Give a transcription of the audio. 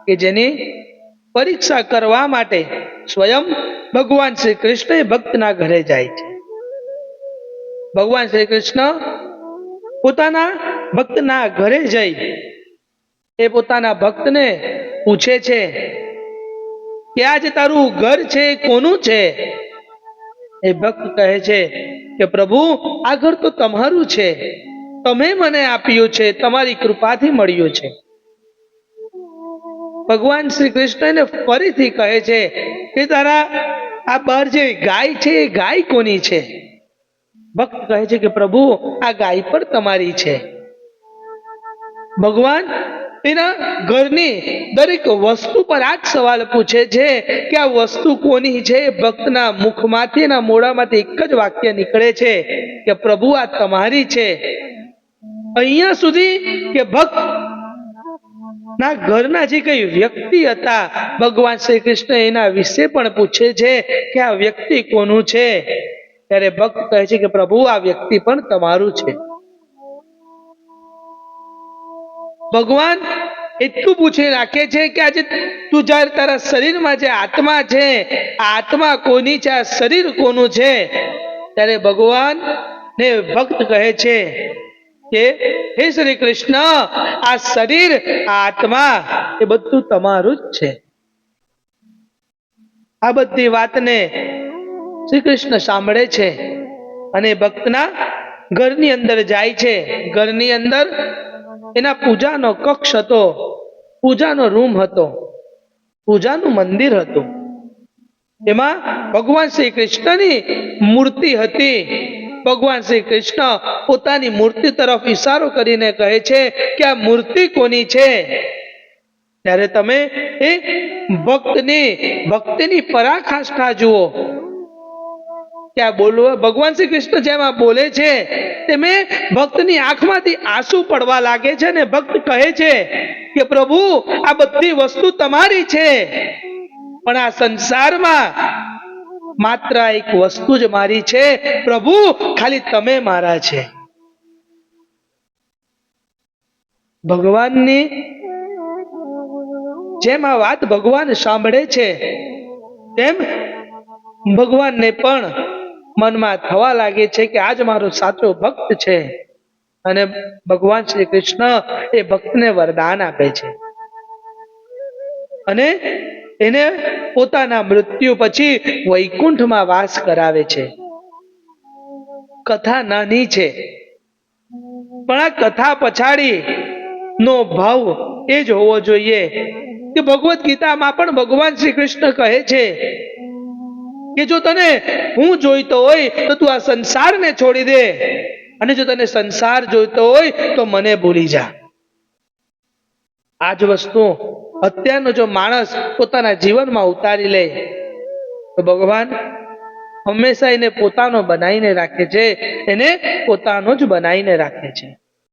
કે જેની પરીક્ષા કરવા માટે સ્વયં ભગવાન શ્રી કૃષ્ણ ભક્તના ઘરે જાય છે. ભગવાન શ્રી કૃષ્ણ પોતાના ભક્તના ઘરે જઈ એ પોતાના ભક્તને પૂછે છે કે આજે તારું ઘર છે કોનું છે? એ ભક્ત કહે છે કે પ્રભુ આ ઘર તો તમારું છે, તમે મને આપ્યું છે, તમારી કૃપાથી મળ્યું છે. ભગવાન શ્રી કૃષ્ણને ફરીથી કહે છે કે તારા આ બહાર જે ગાય છે એ ગાય કોની છે? ભક્ત કહે છે કે પ્રભુ આ ગાય પણ તમારી છે. ભગવાન એના ઘરની દરેક વસ્તુ પર આ જ સવાલ પૂછે છે કે આ વસ્તુ કોની છે? ભક્તના મુખમાંથી એના મોઢામાંથી એક જ વાક્ય નીકળે છે કે પ્રભુ આ તમારી છે. અહીંયા સુધી કે ભક્ત ના ઘરના જે કઈ વ્યક્તિ હતા ભગવાન શ્રી કૃષ્ણ એના વિશે પણ પૂછે છે કે આ વ્યક્તિ કોનું છે? ત્યારે ભક્ત કહે છે કે પ્રભુ આ વ્યક્તિ પણ તમારું છે. ભગવાન એટલું પૂછી રાખે છે કે આજે તું જ્યારે તારા શરીરમાં જે આત્મા છે આ આત્મા કોની છે? આ શરીર કોનું છે? ત્યારે ભગવાન ને ભક્ત કહે છે કે હે શ્રી કૃષ્ણ આ શરીર આ આત્મા એ બધું તમારું જ છે. આ બધી વાતને શ્રી કૃષ્ણ સાંભળે છે અને ભક્તના ઘરની અંદર જાય છે. ઘરની અંદર એના પૂજાનો કક્ષ હતો, પૂજાનો રૂમ હતો, પૂજાનું મંદિર હતું. એમાં ભગવાન શ્રી કૃષ્ણની મૂર્તિ હતી. ભગવાન શ્રી કૃષ્ણ પોતાની મૂર્તિ તરફ ઈશારો કરીને કહે છે કે આ મૂર્તિ કોની છે? ત્યારે તમે એ ભક્તિની પરાકાષ્ઠા જુઓ. ત્યાં બોલવા ભગવાન શ્રી કૃષ્ણ જેમ બોલે છે તેમે ભક્તની આંખમાંથી આંસુ પડવા લાગે છે અને ભક્ત કહે છે કે પ્રભુ આ બધી વસ્તુ તમારી છે, પણ આ સંસારમાં માત્ર એક વસ્તુ જ મારી છે. પ્રભુ ખાલી તમે મારા છે. ભગવાનની જેમ આ વાત ભગવાન સાંભળે છે તેમ ભગવાનને પણ મનમાં થવા લાગે છે કે આજ મારો સાચો ભક્ત છે. અને ભગવાન શ્રી કૃષ્ણ એ ભક્તને વરદાન આપે છે અને એને પોતાના મૃત્યુ પછી વૈકુંઠમાં વાસ કરાવે છે. કથા નાની છે પણ આ કથા પછાડી નો ભાવ એ જ હોવો જોઈએ કે ભગવદ્ ગીતામાં પણ ભગવાન શ્રી કૃષ્ણ કહે છે કે જો તને હું જોઈતો હોય તો તું આ સંસારને છોડી દે, અને જો તને સંસાર જોઈતો હોય તો મને ભૂલી જા. આ જ વસ્તુ અત્યારનો જો માણસ પોતાના જીવનમાં ઉતારી લે તો ભગવાન હંમેશા એને પોતાનો બનાવીને રાખે છે, એને પોતાનો જ બનાવીને રાખે છે.